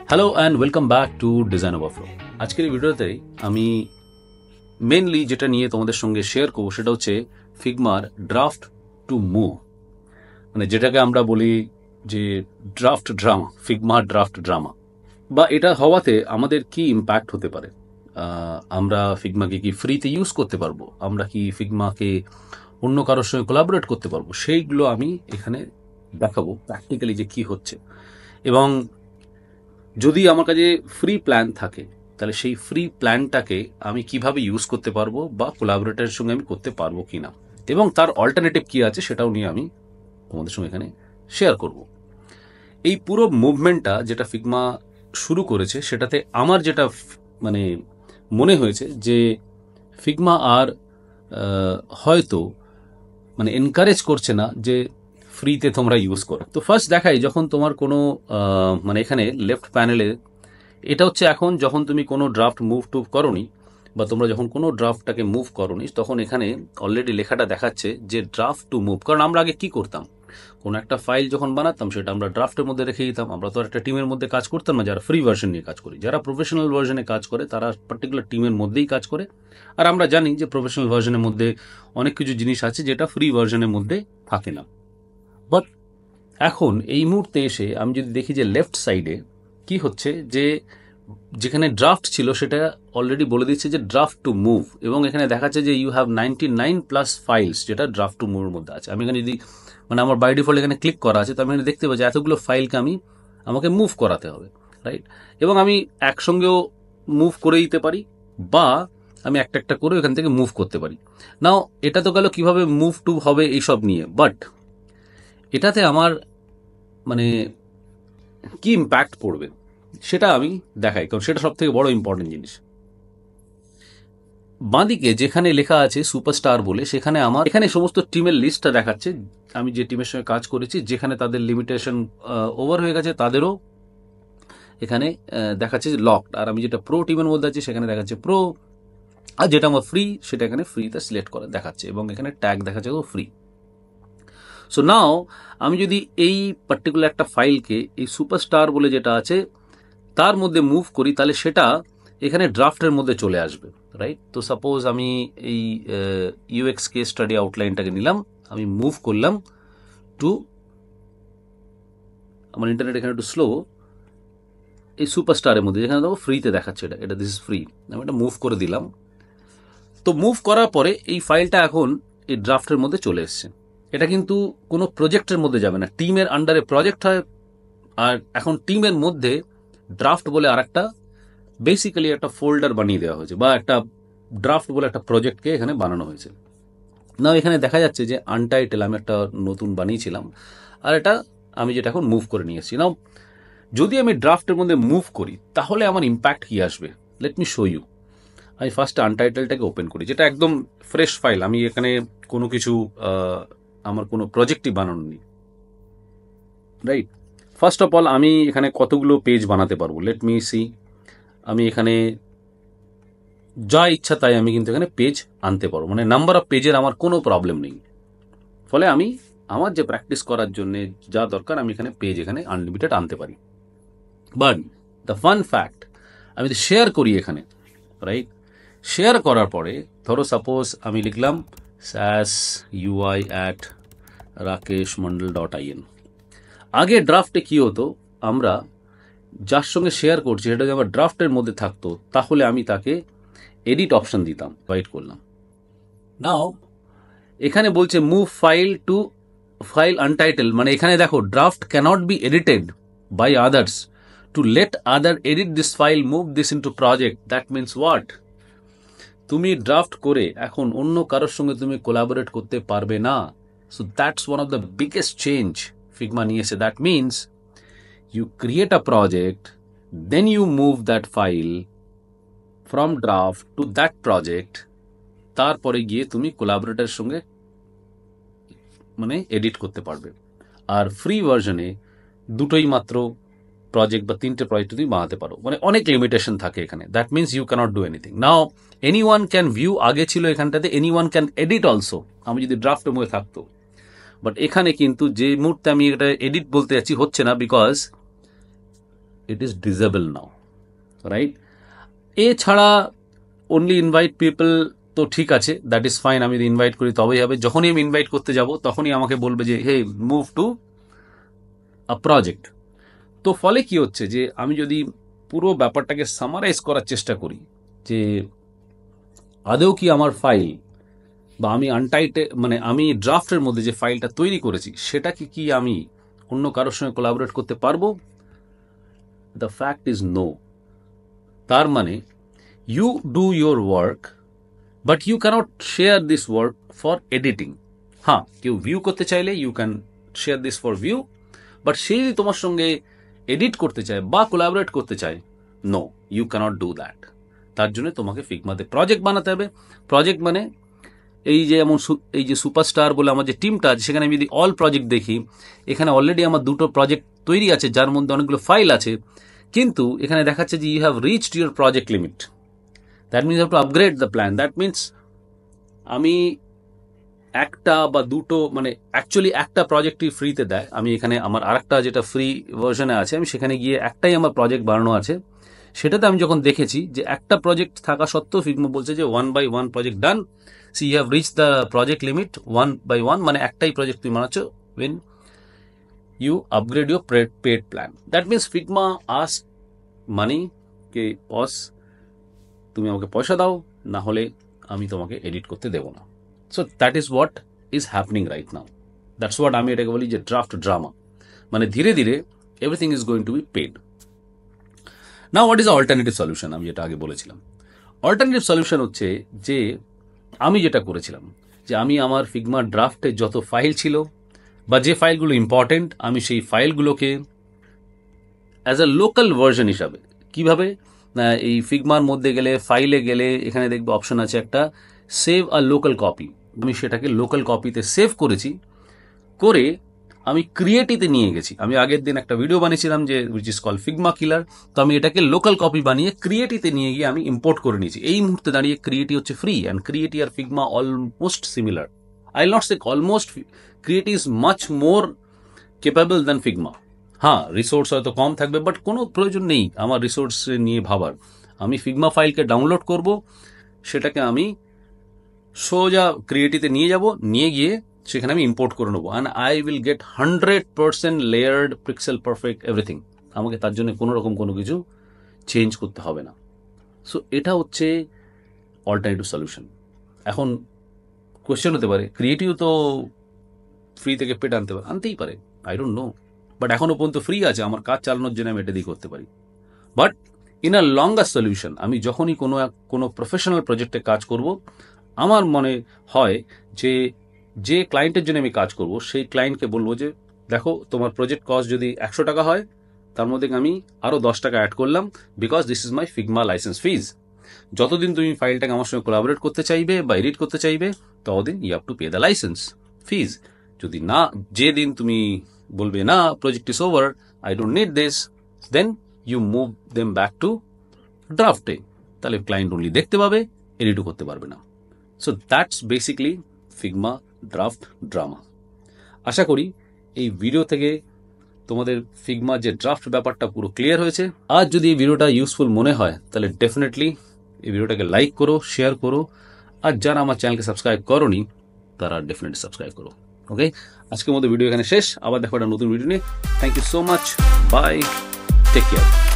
Hello and welcome back to design overflow. আজকের এই ভিডিওতে আমি মেনলি যেটা নিয়ে তোমাদের সঙ্গে শেয়ার করবো সেটা হচ্ছে ফিগমার ড্রাফট টু মুভ, মানে যেটাকে আমরা বলি যে ড্রাফট ড্রামা, ফিগমার ড্রাফট ড্রামা। বা এটা হওয়াতে আমাদের কি ইম্প্যাক্ট হতে পারে, আমরা ফিগমাকে কি ফ্রিতে ইউজ করতে পারবো, আমরা কি ফিগমাকে অন্য কারোর সঙ্গে কোলাবোরেট করতে পারবো, সেইগুলো আমি এখানে দেখাবো প্র্যাকটিক্যালি যে কি হচ্ছে। এবং যদি আমার কাছে ফ্রি প্ল্যান থাকে তাহলে সেই ফ্রি প্ল্যানটাকে আমি কিভাবে ইউজ করতে পারবো বা কোলাবোরেটরের সঙ্গে আমি করতে পারবো কিনা, এবং তার অল্টারনেটিভ কি আছে সেটাও নিয়ে আমি তোমাদের সঙ্গে এখানে শেয়ার করব। এই পুরো মুভমেন্টটা যেটা ফিগমা শুরু করেছে সেটাতে আমার যেটা মানে মনে হয়েছে যে ফিগমা আর হয়তো মানে এনকারেজ করছে না যে ফ্রিতে তোমরা ইউজ করো। তো ফার্স্ট দেখাই, যখন তোমার কোনো মানে এখানে লেফট প্যানেলে এটা হচ্ছে এখন যখন তুমি কোনো ড্রাফট মুভ টুভ করোনি বা তোমরা যখন কোনো ড্রাফটটাকে মুভ করোনি তখন এখানে অলরেডি লেখাটা দেখাচ্ছে যে ড্রাফট টু মুভ। কারণ আমরা আগে কি করতাম, কোনো একটা ফাইল যখন বানাতাম সেটা আমরা ড্রাফটের মধ্যে রেখে দিতাম। আমরা তো একটা টিমের মধ্যে কাজ করতাম না যারা ফ্রি ভার্সন নিয়ে কাজ করি। যারা প্রফেশনাল ভার্সনে কাজ করে তারা পার্টিকুলার টিমের মধ্যেই কাজ করে। আর আমরা জানি যে প্রফেশনাল ভার্সনের মধ্যে অনেক কিছু জিনিস আছে যেটা ফ্রি ভার্সনের মধ্যে থাকে না। বাট এখন এই মুহূর্তে এসে আমি যদি দেখি যে লেফট সাইডে কি হচ্ছে, যে যেখানে ড্রাফট ছিল সেটা অলরেডি বলে দিচ্ছে যে ড্রাফট টু মুভ, এবং এখানে দেখাচ্ছে যে ইউ হ্যাভ 99+ ফাইলস যেটা ড্রাফট টু মুভের মধ্যে আছে। আমি এখানে যদি মানে আমার বাই ডিফল্ট এখানে ক্লিক করা আছে, তো আমি এখানে দেখতে পাচ্ছি এতগুলো ফাইলকে আমাকে মুভ করাতে হবে, রাইট? এবং আমি একসঙ্গেও মুভ করে দিতে পারি বা আমি একটা একটা করে এখান থেকে মুভ করতে পারি। নাও এটা তো গেল কিভাবে মুভ টু হবে এইসব নিয়ে, বাট এটাতে আমার মানে কি ইম্প্যাক্ট পড়বে সেটা আমি দেখাই, কারণ সেটা সব থেকে বড় ইম্পর্টেন্ট জিনিস। বাঁদিকে যেখানে লেখা আছে সুপারস্টার বলে, সেখানে আমার এখানে সমস্ত টিমের লিস্টটা দেখাচ্ছে, আমি যে টিমের সঙ্গে কাজ করেছি যেখানে তাদের লিমিটেশন ওভার হয়ে গেছে তাদেরও এখানে দেখাচ্ছে যে লকড। আর আমি যেটা প্রো টিমের মধ্যে আছি সেখানে দেখাচ্ছে প্রো, আর যেটা আমার ফ্রি সেটা এখানে ফ্রিতে সিলেক্ট করে দেখাচ্ছে, এবং এখানে ট্যাগ দেখাচ্ছে ফ্রি। সো নাও আমি যদি এই পার্টিকুলার একটা ফাইলকে এই সুপারস্টার বলে যেটা আছে তার মধ্যে মুভ করি তাহলে সেটা এখানে ড্রাফটের মধ্যে চলে আসবে, রাইট? তো সাপোজ আমি এই ইউএক্স কেস স্টাডি আউটলাইনটাকে নিলাম, আমি মুভ করলাম টু, আমার ইন্টারনেট এখানে একটু স্লো, এই সুপারস্টারের মধ্যে যেখানে দেখো ফ্রিতে দেখাচ্ছে এটা দিস ইজ ফ্রি, আমি এটা মুভ করে দিলাম। তো মুভ করার পরে এই ফাইলটা এখন এই ড্রাফটের মধ্যে চলে এসছে। এটা কিন্তু কোনো প্রজেক্টের মধ্যে যাবে না, টিমের আন্ডারে প্রজেক্ট হয়। আর এখন টিমের মধ্যে ড্রাফট বলে আর একটা বেসিক্যালি একটা ফোল্ডার বানিয়ে দেওয়া হয়েছে, বা একটা ড্রাফট বলে একটা প্রজেক্টকে এখানে বানানো হয়েছে। না এখানে দেখা যাচ্ছে যে আনটাইটেল আমি একটা নতুন বানিয়েছিলাম, আর এটা আমি যেটা এখন মুভ করে নিয়ে এসেছি। নাও যদি আমি ড্রাফটের মধ্যে মুভ করি তাহলে আমার ইম্প্যাক্ট কি আসবে, লেট মি শো ইউ। আমি ফার্স্ট আনটাইটেলটাকে ওপেন করি, যেটা একদম ফ্রেশ ফাইল, আমি এখানে কোনো কিছু আমার কোনো প্রজেক্টই বানানো নেই, রাইট? ফার্স্ট অফ অল আমি এখানে কতগুলো পেজ বানাতে পারবো, লেট মি সি। আমি এখানে যা ইচ্ছা তাই আমি কিন্তু এখানে পেজ আনতে পারবো, মানে নাম্বার অফ পেজের আমার কোনো প্রবলেম নেই। ফলে আমি আমার যে প্র্যাকটিস করার জন্য যা দরকার আমি এখানে পেজ এখানে আনলিমিটেড আনতে পারি। বাট দ্য ফান ফ্যাক্ট, আমি যদি শেয়ার করি এখানে, রাইট? শেয়ার করার পরে ধরো সাপোজ আমি লিখলাম SAS UI @rakeshmandal.in। আগে ড্রাফটে কি হতো, আমরা যার সঙ্গে শেয়ার করছি সেটা যদি আমার ড্রাফটের মধ্যে থাকতো তাহলে আমি তাকে এডিট অপশন দিতাম, রাইট করলাম। নাও এখানে বলছে move file to file untitled, মানে এখানে দেখো draft cannot be edited by others, to let other edit this file, move this into project. That means what, তুমি ড্রাফট করে এখন অন্য কারোর সঙ্গে তুমি কোলাবোরেট করতে পারবে না। So that's one of the biggest change Figma নিয়েছে। That means you create a project, then you move that file from draft to that project, তারপরে গিয়ে তুমি কোলাবোরেটরের সঙ্গে মানে এডিট করতে পারবে। আর ফ্রি ভার্সনে দুটোই মাত্র প্রজেক্ট বা 3টে প্রজেক্ট তুমি বানাতে পারো, মানে অনেক লিমিটেশন থাকে এখানে। That means you cannot do anything. Now any one can view, আগে ছিল এখানটাতে any one can edit also, আমি যদি ড্রাফটের মধ্যে থাকতো। বাট এখানে কিন্তু যে মুহূর্তে আমি এটা এডিট বলতে যাচ্ছি হচ্ছে না, because it is disable now, right? এছাড়া only invite people তো ঠিক আছে, দ্যাট ইজ ফাইন, আমি যদি ইনভাইট করি তবেই হবে। যখনই আমি ইনভাইট করতে যাব তখনই আমাকে বলবে যে হে মুভ টু আ প্রজেক্ট। তো ফলে কি হচ্ছে যে আমি যদি পুরো ব্যাপারটাকে সামারাইজ করার চেষ্টা করি যে আদৌ কি আমার ফাইল বা আমি মানে আমি ড্রাফটের মধ্যে যে ফাইলটা তৈরি করেছি সেটাকে কি আমি অন্য কারোর সঙ্গে কোলাবোরেট করতে পারবো? The fact is no. তার মানে you do your work but you cannot share this work for editing. হ্যাঁ, কেউ ভিউ করতে চাইলে you can share this for view, but সে যদি তোমার সঙ্গে এডিট করতে চায় বা কোলাবোরেট করতে চায়, no, you cannot do that. তার জন্য তোমাকে ফিগমাতে প্রজেক্ট বানাতে হবে। প্রজেক্ট মানে এই যে যেমন এই যে সুপারস্টার বলে আমার যে টিমটা আছে, সেখানে আমি যদি অল প্রজেক্ট দেখি, এখানে অলরেডি আমার 2টো প্রজেক্ট তৈরি আছে যার মধ্যে অনেকগুলো ফাইল আছে, কিন্তু এখানে দেখাচ্ছে যে you have reached your project limit. That means have to upgrade the plan. That means আমি একটা বা 2টো মানে অ্যাকচুয়ালি একটা প্রজেক্টই ফ্রিতে দেয়। আমি এখানে আমার আরেকটা যেটা ফ্রি ভার্সনে আছে, আমি সেখানে গিয়ে একটাই আমার প্রজেক্ট বানানো আছে। সেটাতে আমি যখন দেখেছি যে একটা প্রজেক্ট থাকা সত্ত্বেও ফিগমা বলছে যে 1/1 project done, see you have reach the project limit 1/1, মানে একটাই প্রজেক্ট তুমি বানাচ্ছ when you upgrade your paid plan. That means Figma asks money কে বস তুমি আমাকে পয়সা দাও, না হলে আমি তোমাকে এডিট করতে দেবো না। So that is what is happening right now. That's what আমি এটাকে বলি যে ড্রাফট ড্রামা, মানে ধীরে ধীরে everything is going to be paid. Now what is alternative solution? আমি যেটা আগে বলেছিলাম, অল্টারনেটিভ সলিউশন হচ্ছে যে আমি যেটা করেছিলাম যে আমি আমার ফিগমা ড্রাফটে যত ফাইল ছিল বা যে ফাইলগুলো ইম্পর্টেন্ট, আমি সেই ফাইলগুলোকে অ্যাজ আ লোকাল ভার্সন হিসাবে, কিভাবে এই ফিগমার মধ্যে গেলে ফাইলে গেলে এখানে দেখবে অপশন আছে একটা সেভ আ লোকাল কপি। আমি সেটাকে লোকাল কপিতে সেভ করেছি, করে আমি ক্রিয়েটিতে নিয়ে গেছি। আমি আগের দিন একটা ভিডিও বানিয়েছিলাম যে উইচ ইজ কল ফিগমা কিলার। তো আমি এটাকে লোকাল কপি বানিয়ে ক্রিয়েটিতে নিয়ে গিয়ে আমি ইম্পোর্ট করে নিয়েছি। এই মুহূর্তে দাঁড়িয়ে ক্রিয়েটি হচ্ছে ফ্রি, অ্যান্ড ক্রিয়েটি আর Figma almost similar. I not say almost, Creatie is much more capable than Figma. হ্যাঁ, রিসোর্স হয়তো কম থাকবে, বাট কোনো প্রয়োজন নেই আমার রিসোর্স নিয়ে ভাবার। আমি ফিগমা ফাইলকে ডাউনলোড করব, সেটাকে আমি সোজা ক্রিয়েটিতে নিয়ে যাব, নিয়ে গিয়ে সেখানে আমি ইম্পোর্ট করে নেবো, and I will get 100% layered, pixel perfect everything. আমাকে তার জন্য কোনো রকম কোনো কিছু চেঞ্জ করতে হবে না। সো এটা হচ্ছে অল্টারনেটিভ সলিউশন। এখন কোয়েশ্চেন হতে পারে, ক্রিয়েটিভ তো ফ্রি থেকে পেড আনতেই পারে, আই ডোন্ট নো, বাট এখনো পর্যন্ত ফ্রি আছে, আমার কাজ চালানোর জন্য আমি এটা দিয়ে করতে পারি। But in a longer solution, আমি যখনই কোনো প্রফেশনাল প্রজেক্টে কাজ করব, আমার মনে হয় যে ক্লায়েন্টের জন্য আমি কাজ করব, সেই ক্লায়েন্টকে বলবো যে দেখো, তোমার প্রজেক্ট কস্ট যদি 100 টাকা হয়, তার মধ্যে আমি আরও 10 টাকা অ্যাড করলাম, because this is my Figma license fees. যতদিন তুমি ফাইলটাকে আমার সঙ্গে কোলাবোরেট করতে চাইবে বা এডিট করতে চাইবে, ততদিন you have to pay the license fees. যদি না, যেদিন তুমি বলবে না project is over, I don't need this, then you move them back to ড্রাফটে। তাহলে ক্লায়েন্ট অনলি দেখতে পাবে, এডিটও করতে পারবে না। So that's basically Figma draft drama. আশা করি এই ভিডিও থেকে তোমাদের ফিগমা যে ড্রাফট ব্যাপারটা পুরো ক্লিয়ার হয়েছে। আর যদি এই ভিডিওটা ইউজফুল মনে হয়, তাহলে ডেফিনেটলি এই ভিডিওটাকে লাইক করো, শেয়ার করো, আর যারা আমার চ্যানেলকে সাবস্ক্রাইব করোনি তারা ডেফিনেটলি সাবস্ক্রাইব করো। ওকে, আজকের মতো ভিডিও এখানে শেষ। আবার দেখো একটা নতুন ভিডিও নিয়ে। Thank you so much, bye, take care.